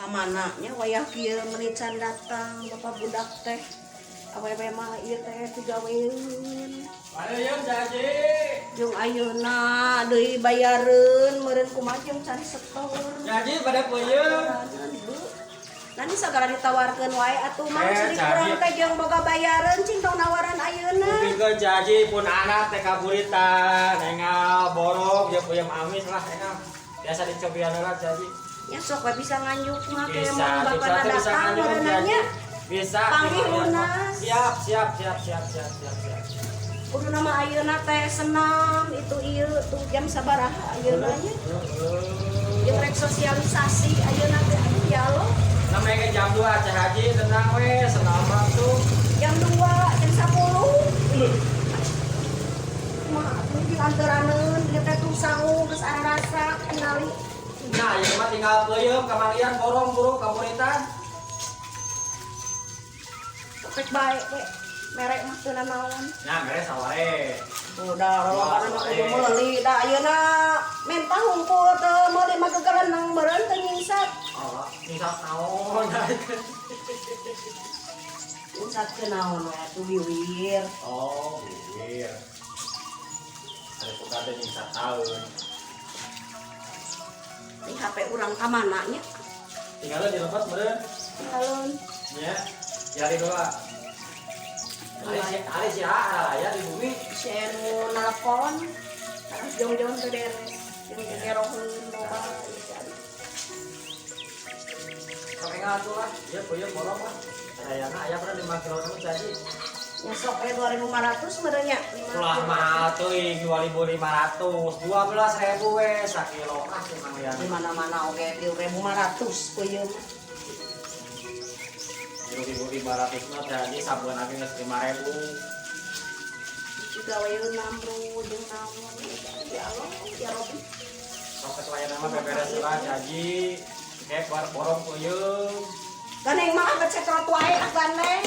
Kamananya wayah kieu meuni can datang bapak budak teh. Awewe mah ieu teh digaweun. Ayeun Jaji. Jeung ayeuna deui bayareun meureun kumaha jeung can setor. Jaji pada peuyeun. Nanti sagala ditawarkeun wae atuh mah Eh, di kurang teh jeung boga bayareun cing tong nawaran ayeuna. Pikeun Jaji pun anak teh kaburitan, engal borok jeung peuyeum amis lah engal. Biasa dicobian heula Jaji. Ya sok we bisa nganjuk mah ke Bisa, mun bapana bisa datang nganjuk, meureunanya. Bisa. Panggih lumayan, Pak. lunas. Siap. Kudu nama ayeuna teh senam itu ieu tuh jam sabaraha ayeuna nya. Jeung rek sosialisasi ayeuna teh aduh ya Allah. Namanya ke jam 2 Cah Haji tenang we, senam tuh. Jam 2, jam 10. Mah mungkin antaraneun ieu teh tuh sangu geus ararasa ningali. Nah, ieu mah tinggal peuyeum kamalian borong buru kaburitan. Pek bae we. Merek mah teu naon. Nah, mere saware. Udah lolokan mah kudu meuli da ayeuna menta hungkul teu meuli mah gegeran nang meureun teu nyingsat. Allah, nisap naon. Nyingsat ke naon we atuh wiwir. Oh, bibir. Ada suka ada nisap tahun. Di HP urang ka mana nya? Tinggalnya dilepas meureun. Alun. Ya, cari dulu. Hari sih ada ya di bumi. Share nelpon. Terus jong-jong teu beres. Jeung geroheun loba Sok enggak atuh lah, dia peuyeum bolong lah. Sayana aya pernah 5 kilo nu jadi. nya sok 2.500 meureun nya. Ulah mahal teuing 2.500, 12.000 we sakilo ah emang ya. Di mana-mana oge 3.500 peuyeum. 2.500 mah jadi sabeun lagi geus 5.000. Juga weun namru jeung naon. Ya Allah, ya Rabbi. Sok ketuayan mah beberes heula jadi. Kayak borong peuyeum. Ganeng mah ngecek wae ah ganeng.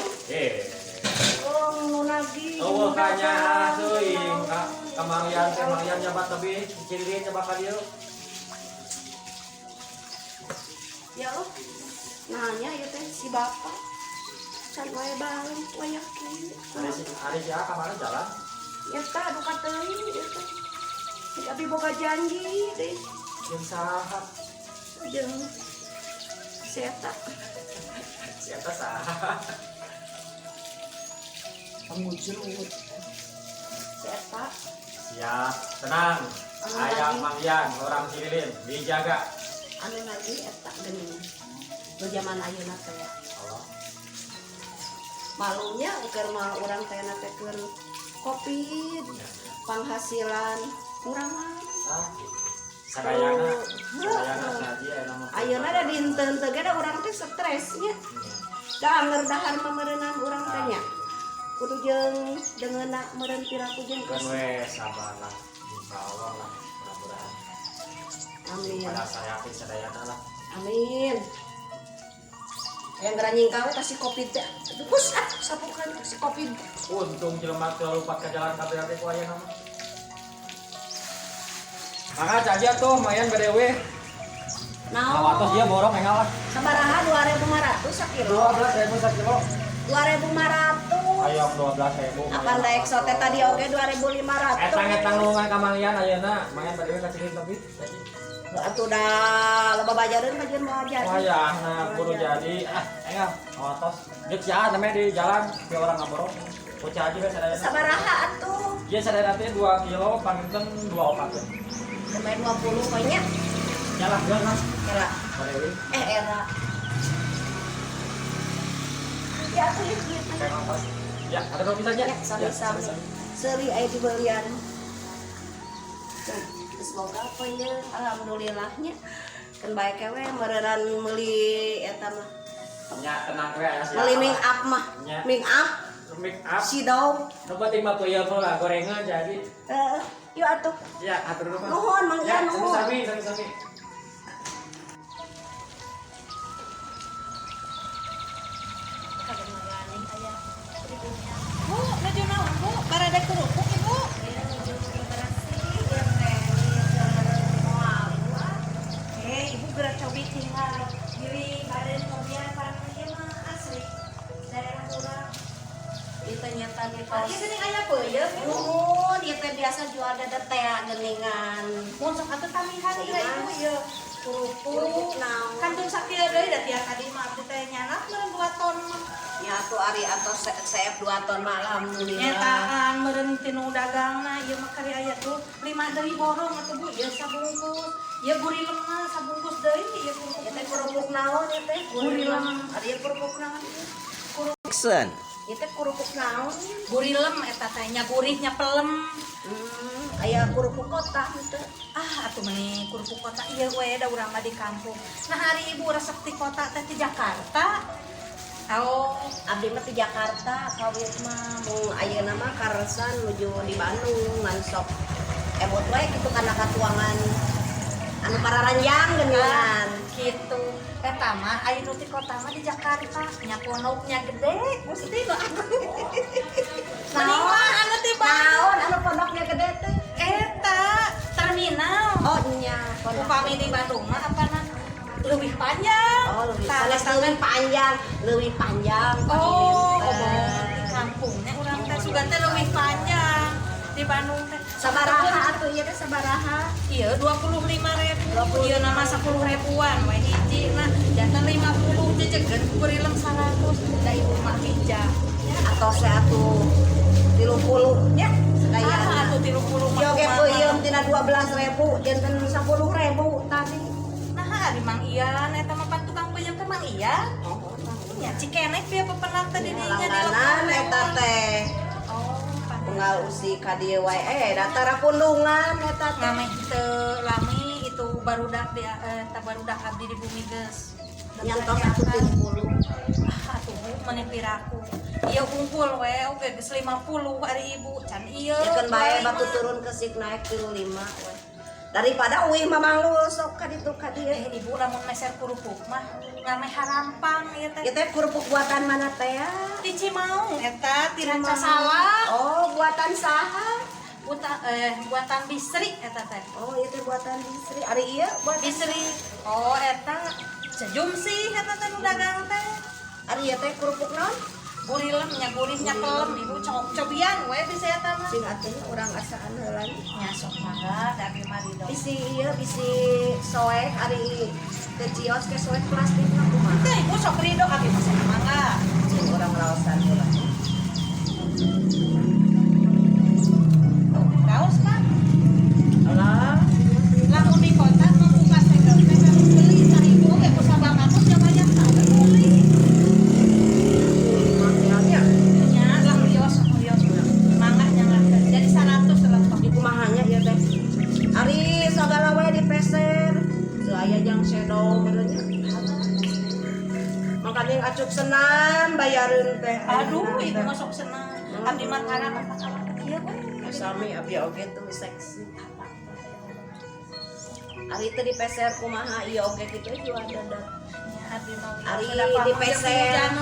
Oh, nu nagi. Oh, kanya teuing kamalian nyabat lebih ciri coba ka dieu. Ya Allah. Nanya ieu teh si bapak. Can wae balen wayah kieu. Hari sia ka mana jalan? Ya tah duka teuing ieu teh. Si abi boga janji deui Jeung saha? jeung seta. Siapa saha? Pengujrut. Seta. Siap, tenang. Ayam Mangyan, orang Cililin, dijaga. Anu lagi eta geuning. Nu zaman ayeuna teh ya. Allah. Malunya keur mah urang teh na teh keur Covid. Penghasilan kurang mah. Sadayana saja aya mah. Ayeuna da dinten teh ge da urang teh stres nya. Da anger dahar mameureunnan urang teh nya. Kudu jeung deungeuna meureun piraku jeung Kan we sabar lah. Insyaallah lah, mudah-mudahan. Amin. Pada saya yakin sadayana lah. Amin. Yang geranjing kawe kasih Covid teh. Bus sapukan kasih Covid. Untung jelema teu lupa ke jalan kabeh ku aya nama. Maka caja tuh mayan gede we. Awatos dia borong enggak lah. Sabaraha 2.500 sakilo. 12.000 sakilo. 2.500. Ayo 12.000. Apa daek sote tadi oge 2.500. Etang nulungan kamalian ayeuna, mayan bade we kacilin tapi. Atuh da loba bajareun ka jeung mau jadi. Oh ya, nah kudu jadi. Enggak, awatos. Geus ya namanya di jalan ke orang ngaborong. Bocah aja we sadayana. Sabaraha atuh? Ieu sadayana teh 2 kilo panginten 2 opat. Sampai 20 banyak. Jalan lah. Era. Bade we. Era. Ya atuh ieu kieu. Kayak apa? Ya, ada dong bisanya. Ya, sami-sami. Seri aya dibelian. Semoga apa ya, alhamdulillahnya. Kan bae we meureunnan meuli eta mah. Nya tenang we aya sia. Meuli ming up mah. Nya. Ming up. Make up. Sidau. Nu penting mah peuyeum lah gorengan jadi. Yuk atuh. Ya, atur dulu mah. Nuhun Mang Ian, nuhun. Sami. Bu, nuju naon Bu? Barada kerupuk Ibu. Ibu gerak cobi tinggal diri tos. Ieu geuning aya peuyeum. Oh, dia teh biasa jual dadet teh geuningan. Mun sok atuh tamihan ieu ibu ieu. Kerupuk naon. Kantun sakieu deui da tiap kali mah abdi teh nyana meureun 2 ton mah. Ya tuh ari atos seep 2 ton malam alhamdulillah. Nyetaan meureun tinu dagangna ieu mah kari aya tuh 5 deui borong atuh Bu ieu sabungkus. Ieu gurilem mah sabungkus deui ieu kerupuk. Ya teh kerupuk naon ya teh? Gurilem. Ari kerupuk naon? Action. Ya teh kerupuk naon? Gurilem eta teh nya gurihnya pelem. Aya kerupuk kotak gitu. Ah atuh meni kerupuk kota ieu we da urang mah di kampung. Nah hari ibu resep di kota teh di Jakarta. Oh, Abdi mah di Jakarta, kawin mah mung ayeuna mah karesan nuju di Bandung ngan sok emot we kitu kana katuangan anu pararanjang geuningan. gitu. Eta mah aya nu di kota mah di Jakarta, nya pondoknya gede, mesti mah. Mending mah anu ti Naon anu pondoknya gede teh? eta terminal. Oh nya, pondok. Upami di Bandung mah apana leuwih panjang. Oh, leuwih Tah, panjang, leuwih panjang. Oh, Panjang. di kampungnya urang teh sugan teh leuwih panjang. Di Bandung teh Sabaraha atuh ieu teh sabaraha? iya 25.000. Ieu nama 10 ribuan we hiji nah jantan 50 jejegeun kurilem 100 da ibu mah hija. Atau saya atuh 30 nya Ah, sekaya. atuh 30 mah. Yo ge kumaha. peuyeum tina 12.000 janten 10.000 tadi. Nah, ari Mang Ian eta mah pan tukang peuyeum teh Mang Ian. Oh, Nya cikenek dia pepenang teh di dinya di langganan eta teh. Oh, Unggal usi ka dieu wae datara pundungan eta teh. ngameh teu lami itu barudak di eta barudak abdi di bumi geus. Nyantos atuh 30. Ah, atuh meni piraku. Ieu unggul we oge geus 50 ari ibu can ieu. Ya kan bae batu turun ke sik naik 35 we. Daripada uih mamangul sok ka ditu ka dieu. Ibu lamun meser kerupuk mah ngameh harampang ieu teh. Ieu teh kerupuk buatan mana teh ya? Di Cimaung eta ti ranca sawah. Oh, buatan saha? Buatan Bisri eta teh. Oh, ieu teh buatan Bisri. Ari ieu buatan Bisri. Oh eta sejum sih eta teh nu dagang teh. Ari ieu teh kerupuk naon? Gurilem nya gurihnya pelem ibu cobian we bisa eta mah. Sing atunya urang asaan heula nya. Nya sok mangga da ge mari dong. Bisi ieu bisi soek ari ke cios ke soek plastik mah kumaha? Teh ibu sok ridho abi mah sok mangga. Cing urang laosan heula. Tuh, kaos Pak. Alah, Lamun di kota membuka segel teh kalau beli 1.000 ge kusabang kamus nya banyak tah beli. mahnya Nya lah rios mangga nya ngakeun. Jadi 100 lah Pak. di kumahanya ieu teh. Ari sagala we dipeser. Teu aya jang sedo heula nya. Makanya acuk senam bayareun teh. Aduh, ibu masuk senang. Abdi mah karang apa ieu we. Sami abi oge tuh seksi. Ari teh dipeser kumaha ieu oge kitu jual dadat. Abdi mah Ari dipeser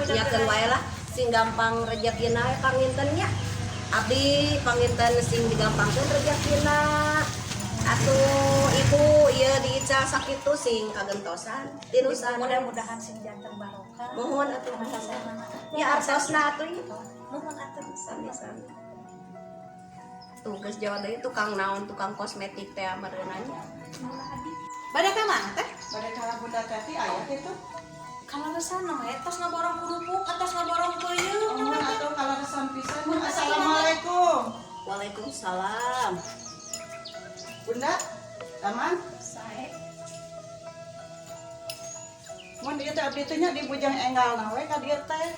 nya keun wae lah sing gampang rezekina we pangintennya. Abdi panginten sing digampangkeun rezekina. Atuh ibu ieu diical sakitu sing kagentosan tinusan. mudah-mudahan sing janten barokah. Mohon atuh ya artosna atuh ieu. Nuhun atuh Sami-sami. Tuh geus jawa deui tukang naon tukang kosmetik teh amereunanya. Bade ka mana teh? Bade kalau bunda tadi ayah itu, Kalau resana we tos ngaborong kerupuk atos ngaborong peuyeum. atau kalau resan pisan. Assalamualaikum, Waalaikumsalam. bunda, taman. Sae. Mun dia teh abdi teh nya di bujang enggal na we ka dieu teh.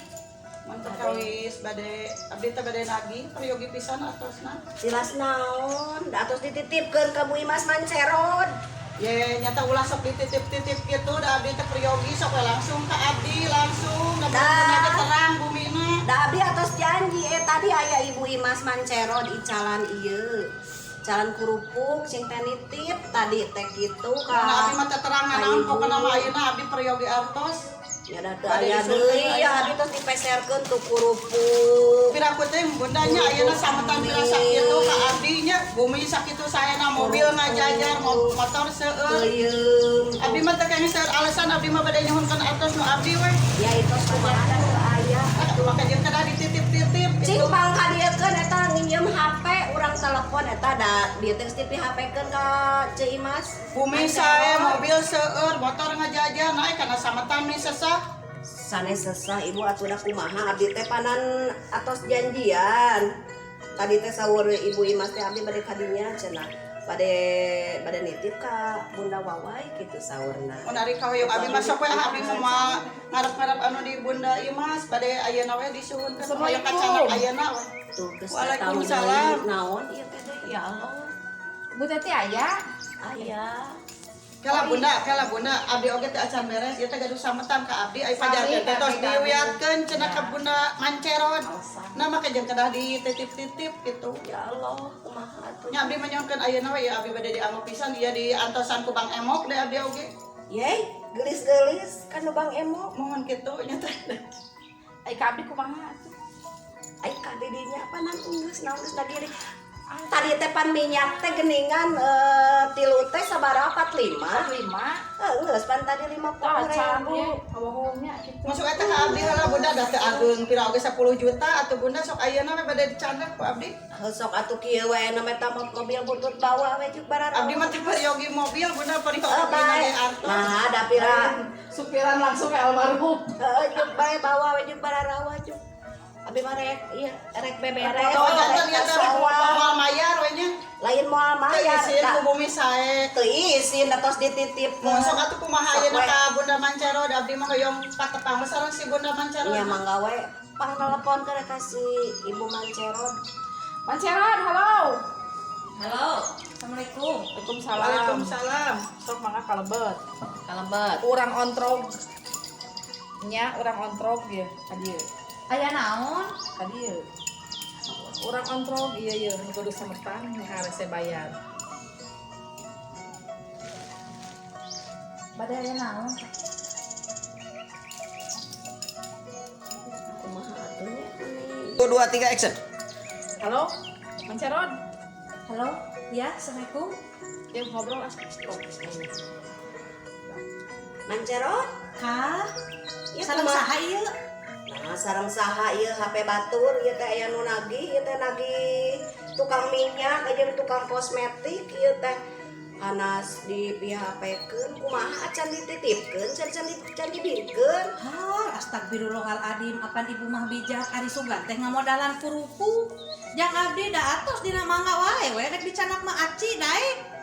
Mun kawis bade abdi teh bade nagih peryogi pisan atosna. Silas naon? Da atos dititipkeun ka Bu Imas Mancerod. Ye nyata ulah sok dititip-titip kitu da abdi teh peryogi sok we langsung ka abdi langsung da bunda teh terang bumina. Da abdi atos janji tadi aya Ibu Imas Mancerod icalan ieu. Calan kerupuk sing teh nitip tadi teh kitu ka. Nah, abdi mah teh terang naon pokona mah ayeuna abdi peryogi artos. Ya da teu aya deui ya abdi tos dipeserkeun tuh kerupuk. Piraku teh bundanya ayeuna sametan pirasa kitu ka abdi nya bumi sakitu saena mobil ngajajar motor seueur. Peuyeum. Abdi mah teh kayaknya seueur alasan abdi mah bade nyuhunkeun artos nu abdi we. Ya itu kumaha da teu aya atuh. maka jeung kada dititip-titip Cing gitu. pang kadiekeun eta nginjem HP urang telepon eta da dieu teh tipi HP-keun ka Ceu Imas. Bumi sae mobil seueur motor ngajajan naik kana sametan nih sesah. Sanes sesah ibu atuh kumaha abdi teh panan atos janjian. Tadi teh sahur ibu Imas teh abdi bade kadinya cenah. Bade nitip ka Bunda Wawai kitu sahurna. Mun ari kahoyong abi masuk we abi mah ngarep-ngarep anu di Bunda Imas bade ayeuna we disuhunkeun hoyong kacanak ayeuna we. Tuh geus Waalaikumsalam. naon ieu teh deui ya Allah. Bu Teti aya. Aya. Kala bunda, abdi oge teh acan beres, ieu teh gaduh sametan ka abdi, ai pajar teh tos Sami, diwiatkeun cenah ka bunda mancerod. Nah make jeung kedah dititip-titip gitu. Ya Allah, kumaha atuh. Nya abdi menyokeun ayeuna we ya abdi bade dianggo pisan ieu diantosan ku Bang Emok deh abdi oge. Yey, gelis-gelis kan Bang Emo. Mohon kitu nya teh. Ai ka abdi kumaha atuh? Ai kadedinya panan geus naon geus dagiri. Tadi teh pan minyak teh geningan tilu teh sabaraha 45. 5. Geus pan tadi 50.000. Kabohongnya gitu. Masuk eta ka abdi heula bunda da teu ageung pira oge 10 juta atuh bunda sok ayeuna we bade dicandak ku abdi. Sok atuh kieu we na meta mobil butut bawa we juk barara. Abdi mah teh periogi mobil bunda periogi bae. artos. Nah, da pira Supiran langsung ke almarhum. juk bae bawa we juk barara we juk. Abi mah rek beberes. Oh, jantan ya teh moal mayar we nya. Lain moal Teu mayar. isin ku bumi sae. Teu isin tos dititip. Masuk atuh kumaha ayeuna Sok we. ka Bunda Mancero abdi mah hoyong patepang sareng si Bunda Mancero. Iya mangga we pang telepon ke si Ibu Mancerod. Manceran, halo. Halo. Assalamualaikum. Waalaikumsalam. Sok mangga kalebet. Kalebet. Urang ontrog. Nya urang ontrog ieu ka dieu. Aya naon? Ka dieu. Urang ontrog ieu kudu sametan nya hareusi bayar. Bade aya naon? Kumaha atuh nya? 1, 2, 3 action. Halo? Manceron. Halo. Ya, Assalamualaikum. Yuk ngobrol stop. Mancerod? Kah? Ieu Sareng kumaha? saha ieu? Nah, sareng saha ieu HP batur ieu teh aya nu nagih, ieu teh nagih tukang minyak jeung tukang kosmetik ieu teh panas di PHP-keun kumaha acan dititipkeun can dibikeun. Har, astagfirullahaladzim, apan ibu mah bijak ari sugan teh ngamodalan kurupu. Jang abdi da atos dina mangga wae we rek dicanak mah aci daek.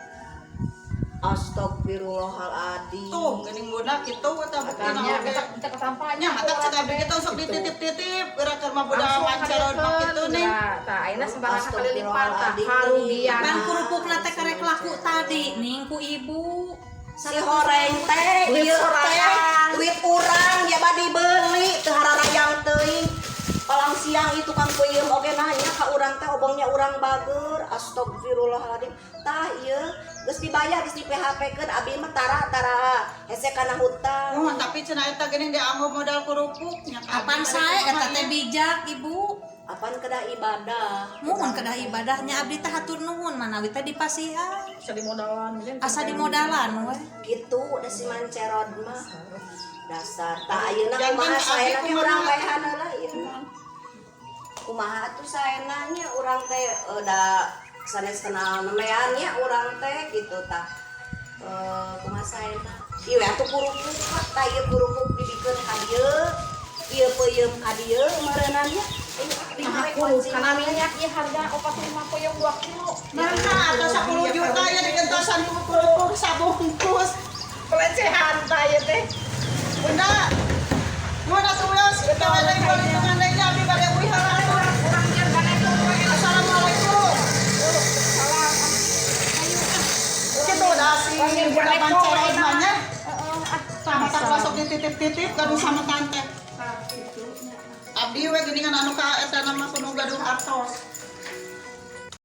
Astagfirullahaladzim. Tuh, geuning bunda kitu eta buktina Nya oge. kita ketampanya. Nya mata cek abdi kitu sok dititip-titip geura keur mah Bunda Mancero mah kitu nih. Tah ayeuna sabaraha kali lipat tah Astagfirullahaladzim. karugian. Pan kurupukna teh karek laku tadi ning ku ibu. Si horeng teh Duit ieu teh sorangan. duit urang ya badi beuli teu hararayang teuing. Palang siang itu kang peuyeum oge nanya ka urang teh obongnya urang bager. Astagfirullahaladzim. Tah ieu geus dibayar geus di PHP-keun abi mah tara hese kana hutang. Nuhun tapi cenah eta geuning dianggo modal kurupuk nya ka Apan abdi sae bade eta kumaha teh nya. bijak ibu. Apan kedah ibadah. Mumun kedah ibadahnya abdi teh hatur nuhun manawi teh dipasihan. Bisa dimodalan. Asa dimodalan we. Gitu da si Mancerod mah. Dasar tah ayeuna Jangan kumaha abi saena ge kumaha. urang baehan heula ieu mah. Kumaha atuh saena nya urang teh da sanes kenal nemean nya urang teh gitu tah. Kumaha saena? Ieu atuh kurupuk tah ieu kurupuk dibikeun ka dieu. Ieu peuyeum ka dieu meureunna nya. Karena minyak ieu harga 450 2 kilo. Nah, ada 10 juta ya digentosan ku kurupuk sabungkus. Pelecehan tah ieu teh. Bunda. Nuhun atuh weos kita ada hitungan deui abdi bade uih heula atuh. Assalamualaikum. Kitu dah si Bunda Mancero mah nya. Sama tak masuk dititip-titip gaduh sametan teh. Abdi we geuningan anu ka eta nama kudu gaduh artos.